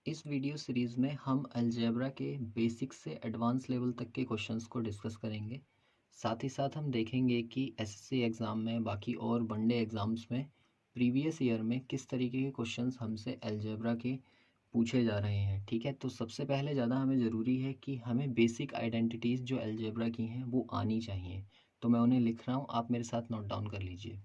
इस video series में हम अलजेब्रा के बेसिक से एडवांस लेवल तक के क्वेश्चंस को डिस्कस करेंगे। साथ ही साथ हम देखेंगे कि एसएससी एग्ज़ाम में बाकी और वनडे एग्ज़ाम्स में प्रीवियस ईयर में किस तरीके के क्वेश्चंस हमसे अलजेब्रा के पूछे जा रहे हैं। ठीक है, तो सबसे पहले ज़्यादा हमें ज़रूरी है कि हमें बेसिक आइडेंटिटीज़ जो अलजेब्रा की हैं वो आनी चाहिए। तो मैं उन्हें लिख रहा हूँ, आप मेरे साथ नोट डाउन कर लीजिए।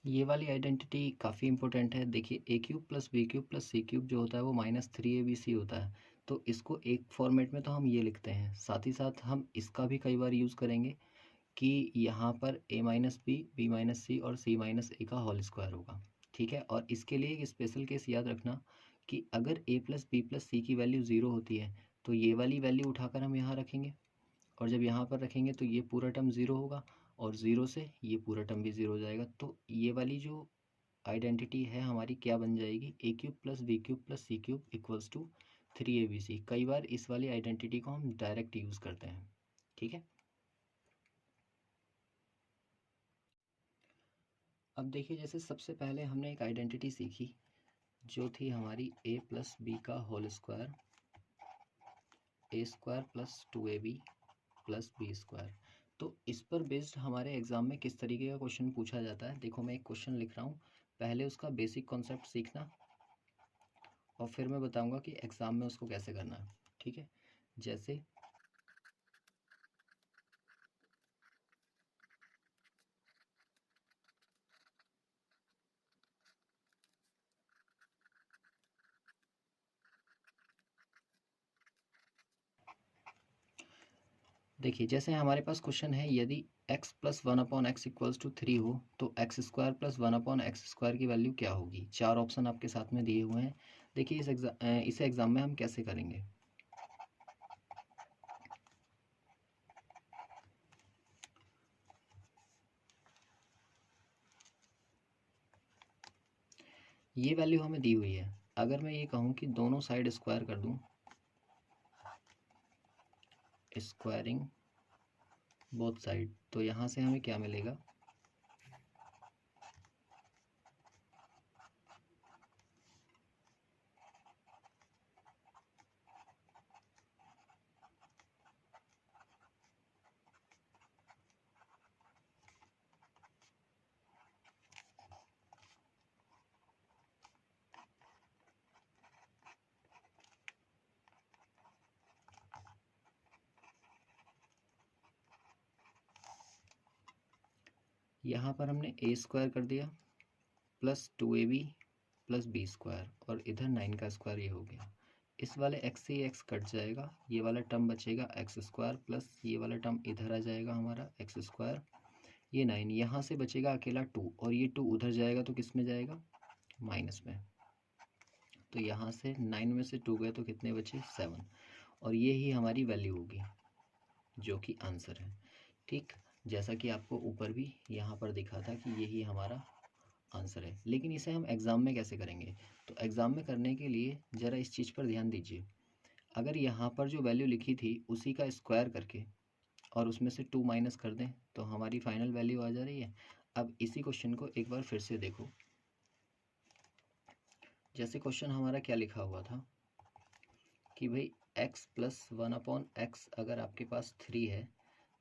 ये वाली आइडेंटिटी काफ़ी इंपॉर्टेंट है। देखिए, a cube plus b cube plus c cube जो होता है वो -3abc होता है। तो इसको एक फॉर्मेट में तो हम ये लिखते हैं, साथ ही साथ हम इसका भी कई बार यूज़ करेंगे कि यहाँ पर a minus b, b minus c और c माइनस ए का होल स्क्वायर होगा। ठीक है, और इसके लिए एक स्पेशल केस याद रखना कि अगर a प्लस बी प्लस सी की वैल्यू ज़ीरो होती है तो ये वाली वैल्यू उठाकर हम यहाँ रखेंगे, और जब यहाँ पर रखेंगे तो ये पूरा टर्म ज़ीरो होगा और ज़ीरो से ये पूरा टर्म भी ज़ीरो हो जाएगा। तो ये वाली जो आइडेंटिटी है हमारी क्या बन जाएगी, a cube plus b cube plus c cube equals to 3abc। कई बार इस वाली आइडेंटिटी को हम डायरेक्ट यूज़ करते हैं। ठीक है, अब देखिए, जैसे सबसे पहले हमने एक आइडेंटिटी सीखी जो थी हमारी a प्लस बी का whole square, a square plus 2ab plus b square. तो इस पर बेस्ड हमारे एग्ज़ाम में किस तरीके का क्वेश्चन पूछा जाता है, देखो मैं एक क्वेश्चन लिख रहा हूँ, पहले उसका बेसिक कॉन्सेप्ट सीखना और फिर मैं बताऊंगा कि एग्ज़ाम में उसको कैसे करना है। ठीक है, जैसे देखिए, जैसे हमारे पास क्वेश्चन है, यदि x plus 1/x equals to 3 हो तो x square plus 1/x square की वैल्यू क्या होगी। चार ऑप्शन आपके साथ में दिए हुए हैं। देखिए, इसे एग्ज़ाम में हम कैसे करेंगे। ये वैल्यू हमें दी हुई है। अगर मैं ये कहूँ कि दोनों साइड स्क्वायर कर दूँ, स्क्वायरिंग बोथ साइड, तो यहाँ से हमें क्या मिलेगा, यहाँ पर हमने ए स्क्वायर कर दिया plus 2ab plus b square और इधर 9 का स्क्वायर ये हो गया। इस वाले x से x कट जाएगा, ये वाला टर्म बचेगा एक्स स्क्वायर प्लस ये वाला टर्म इधर आ जाएगा हमारा एक्स स्क्वायर, ये 9 यहाँ से बचेगा अकेला 2 और ये 2 उधर जाएगा तो किस में जाएगा, माइनस में। तो यहाँ से 9 में से 2 गए तो कितने बचे, 7, और ये ही हमारी वैल्यू होगी जो कि आंसर है। ठीक, जैसा कि आपको ऊपर भी यहाँ पर दिखा था कि यही हमारा आंसर है। लेकिन इसे हम एग्ज़ाम में कैसे करेंगे? तो एग्ज़ाम में करने के लिए ज़रा इस चीज़ पर ध्यान दीजिए। अगर यहाँ पर जो वैल्यू लिखी थी उसी का स्क्वायर करके और उसमें से 2 माइनस कर दें तो हमारी फाइनल वैल्यू आ जा रही है। अब इसी क्वेश्चन को एक बार फिर से देखो। जैसे क्वेश्चन हमारा क्या लिखा हुआ था कि भाई x प्लस 1/x अगर आपके पास 3 है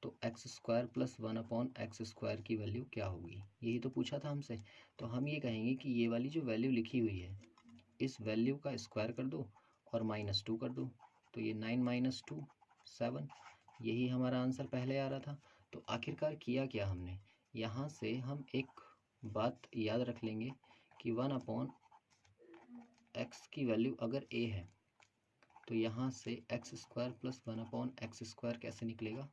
तो x square plus 1/x square की वैल्यू क्या होगी, यही तो पूछा था हमसे। तो हम ये कहेंगे कि ये वाली जो वैल्यू लिखी हुई है इस वैल्यू का स्क्वायर कर दो और -2 कर दो। तो ये 9 - 2 7, यही हमारा आंसर पहले आ रहा था। तो आखिरकार किया क्या हमने, यहाँ से हम एक बात याद रख लेंगे कि 1/x की वैल्यू अगर a है तो यहाँ से x square plus 1/x square कैसे निकलेगा,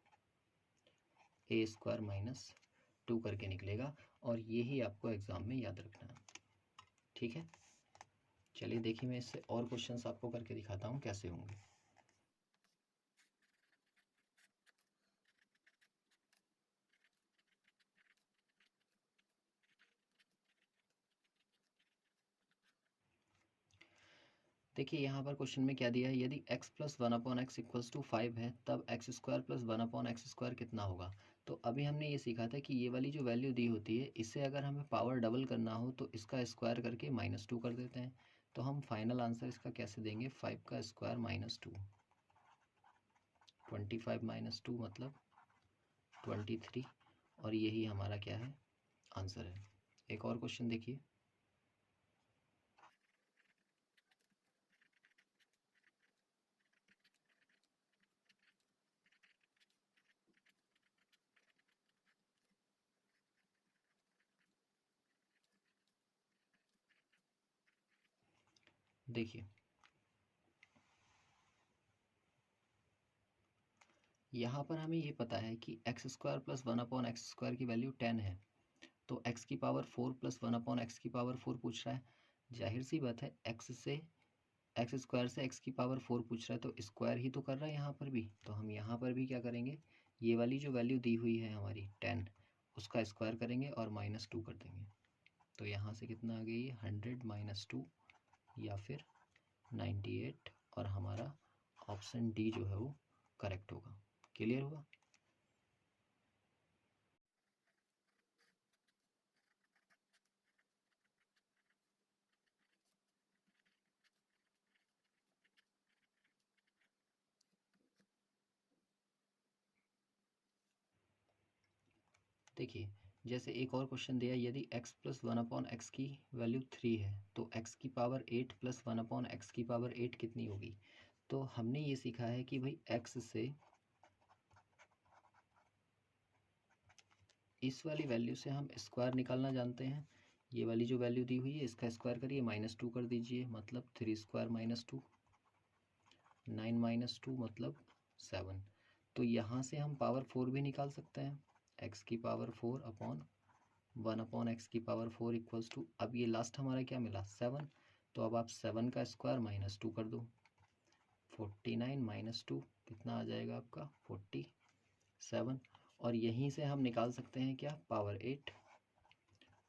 a² - 2 करके निकलेगा। और यही आपको एग्ज़ाम में याद रखना है, ठीक है। चलिए देखिए मैं इससे और क्वेश्चंस आपको करके दिखाता हूँ कैसे होंगे। देखिए यहाँ पर क्वेश्चन में क्या दिया है, यदि x plus 1/x equals to 5 है तब x square plus 1/x square कितना होगा। तो अभी हमने ये सीखा था कि ये वाली जो वैल्यू दी होती है इससे अगर हमें पावर डबल करना हो तो इसका स्क्वायर करके -2 कर देते हैं। तो हम फाइनल आंसर इसका कैसे देंगे, 5 का स्क्वायर -2, 25 - 2 मतलब 23, और यही हमारा क्या है, आंसर है। एक और क्वेश्चन देखिए। देखिए यहाँ पर हमें ये पता है कि x square plus 1/x square की वैल्यू 10 है। तो x की पावर 4 प्लस 1/x की पावर 4 पूछ रहा है। जाहिर सी बात है एक्स स्क्वायर से x की पावर 4 पूछ रहा है तो स्क्वायर ही तो कर रहा है यहाँ पर भी। तो हम यहाँ पर भी क्या करेंगे, ये वाली जो वैल्यू दी हुई है हमारी 10 उसका स्क्वायर करेंगे और -2 कर देंगे। तो यहाँ से कितना आ गई, 100 - 2 या फिर 98, और हमारा ऑप्शन डी जो है वो करेक्ट होगा। क्लियर हुआ। देखिए जैसे एक और क्वेश्चन दिया, यदि x प्लस 1/x की वैल्यू 3 है तो x की पावर 8 प्लस 1/x की पावर 8 कितनी होगी। तो हमने ये सीखा है कि भाई x से इस वाली वैल्यू से हम स्क्वायर निकालना जानते हैं। ये वाली जो वैल्यू दी हुई है इसका स्क्वायर करिए, -2 कर दीजिए मतलब 3² - 2, 9 - 2 मतलब 7। तो यहाँ से हम पावर 4 भी निकाल सकते हैं, x की पावर 4 अपॉन 1/x की पावर 4 इक्वल्स टू, अब ये लास्ट हमारा क्या मिला, 7। तो अब आप 7 का स्क्वायर -2 कर दो, 49 - 2 कितना आ जाएगा आपका 47। और यहीं से हम निकाल सकते हैं क्या, पावर 8।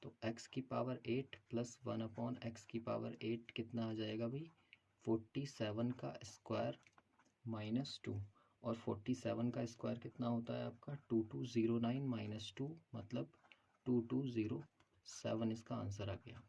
तो x की पावर 8 प्लस 1/x की पावर 8 कितना आ जाएगा भाई, 47 का स्क्वायर -2, और 47 का स्क्वायर कितना होता है आपका 2209 - 2 मतलब 2207, इसका आंसर आ गया।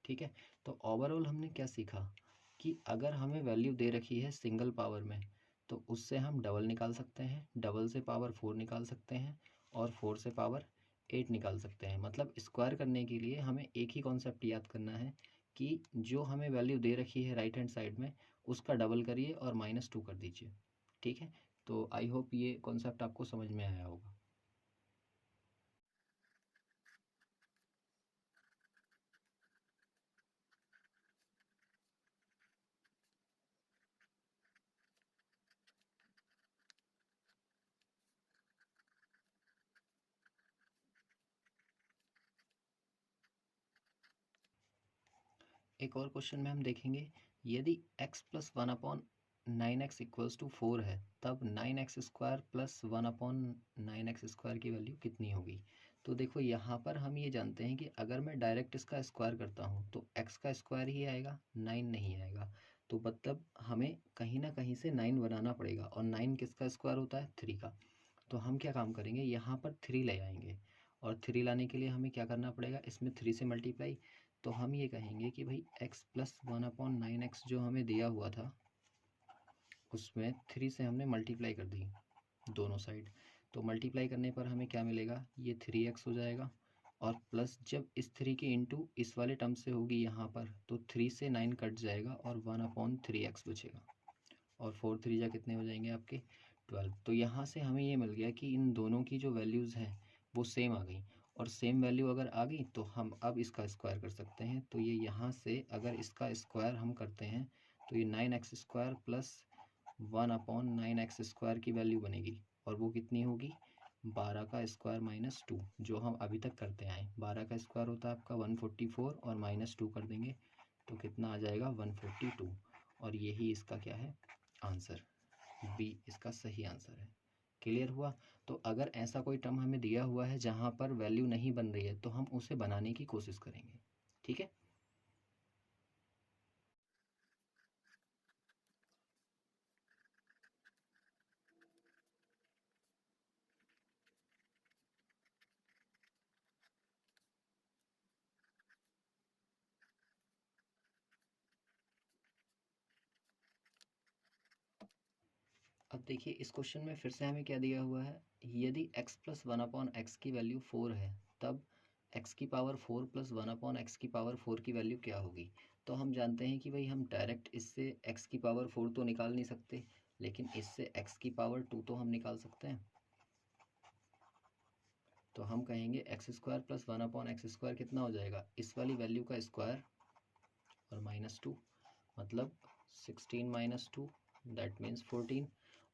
ठीक है। तो ओवरऑल हमने क्या सीखा कि अगर हमें वैल्यू दे रखी है सिंगल पावर में तो उससे हम डबल निकाल सकते हैं, डबल से पावर 4 निकाल सकते हैं, और 4 से पावर 8 निकाल सकते हैं। मतलब स्क्वायर करने के लिए हमें एक ही कॉन्सेप्ट याद करना है कि जो हमें वैल्यू दे रखी है राइट हैंड साइड में उसका डबल करिए और -2 कर दीजिए। ठीक है। तो आई होप ये कॉन्सेप्ट आपको समझ में आया होगा। एक और क्वेश्चन में हम देखेंगे, यदि x plus 1/9x equals to 4 है तब 9x square plus 1/9x square की वैल्यू कितनी होगी। तो देखो यहाँ पर हम ये जानते हैं कि अगर मैं डायरेक्ट इसका स्क्वायर करता हूँ तो x का स्क्वायर ही आएगा, 9 नहीं आएगा। तो मतलब हमें कहीं ना कहीं से 9 बनाना पड़ेगा, और 9 किसका स्क्वायर होता है, 3 का। तो हम क्या काम करेंगे, यहाँ पर 3 ले आएंगे, और 3 लाने के लिए हमें क्या करना पड़ेगा, इसमें 3 से मल्टीप्लाई। तो हम ये कहेंगे कि भाई x प्लस 1/9x जो हमें दिया हुआ था उसमें 3 से हमने मल्टीप्लाई कर दी दोनों साइड। तो मल्टीप्लाई करने पर हमें क्या मिलेगा, ये 3x हो जाएगा, और प्लस जब इस 3 की इंटू इस वाले टर्म से होगी यहाँ पर, तो 3 से 9 कट जाएगा और 1/3x बचेगा, और 4 3 जा कितने हो जाएंगे आपके 12। तो यहाँ से हमें ये मिल गया कि इन दोनों की जो वैल्यूज़ हैं वो सेम आ गई, और सेम वैल्यू अगर आ गई तो हम अब इसका स्क्वायर कर सकते हैं। तो ये यहाँ से अगर इसका स्क्वायर हम करते हैं तो ये 9x² प्लस 1/9x² की वैल्यू बनेगी, और वो कितनी होगी, 12 का स्क्वायर माइनस 2, जो हम अभी तक करते आए। 12 का स्क्वायर होता है आपका 144, और माइनस 2 कर देंगे तो कितना आ जाएगा, 142। और यही इसका क्या है, आंसर बी इसका सही आंसर है। क्लियर हुआ। तो अगर ऐसा कोई टर्म हमें दिया हुआ है जहाँ पर वैल्यू नहीं बन रही है तो हम उसे बनाने की कोशिश करेंगे। ठीक है। अब देखिए इस क्वेश्चन में फिर से हमें क्या दिया हुआ है, यदि x प्लस 1/x की वैल्यू 4 है तब x की पावर 4 प्लस 1/x की पावर 4 की वैल्यू क्या होगी। तो हम जानते हैं कि भाई हम डायरेक्ट इससे x की पावर 4 तो निकाल नहीं सकते, लेकिन इससे x की पावर 2 तो हम निकाल सकते हैं। तो हम कहेंगे x² प्लस 1/x² कितना हो जाएगा, इस वाली वैल्यू का स्क्वायर और माइनस 2, मतलब 16 माइनस 2 दैट मीन्स 14।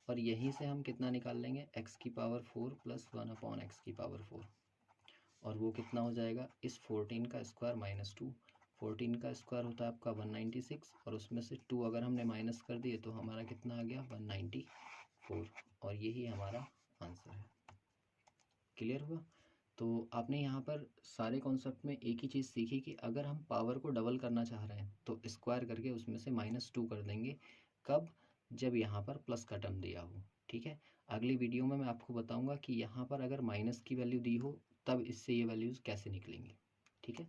और यहीं से हम कितना निकाल लेंगे, x की पावर 4 प्लस 1/x की पावर 4, और वो कितना हो जाएगा, इस 14 का स्क्वायर माइनस 2। 14 का स्क्वायर होता है आपका 196, और उसमें से 2 अगर हमने माइनस कर दिए तो हमारा कितना आ गया, 194, और यही हमारा आंसर है। क्लियर हुआ। तो आपने यहाँ पर सारे कॉन्सेप्ट में एक ही चीज़ सीखी कि अगर हम पावर को डबल करना चाह रहे हैं तो स्क्वायर करके उसमें से -2 कर देंगे। कब, जब यहाँ पर प्लस का टर्म दिया हो। ठीक है। अगली वीडियो में मैं आपको बताऊँगा कि यहाँ पर अगर माइनस की वैल्यू दी हो तब इससे ये वैल्यूज़ कैसे निकलेंगी। ठीक है।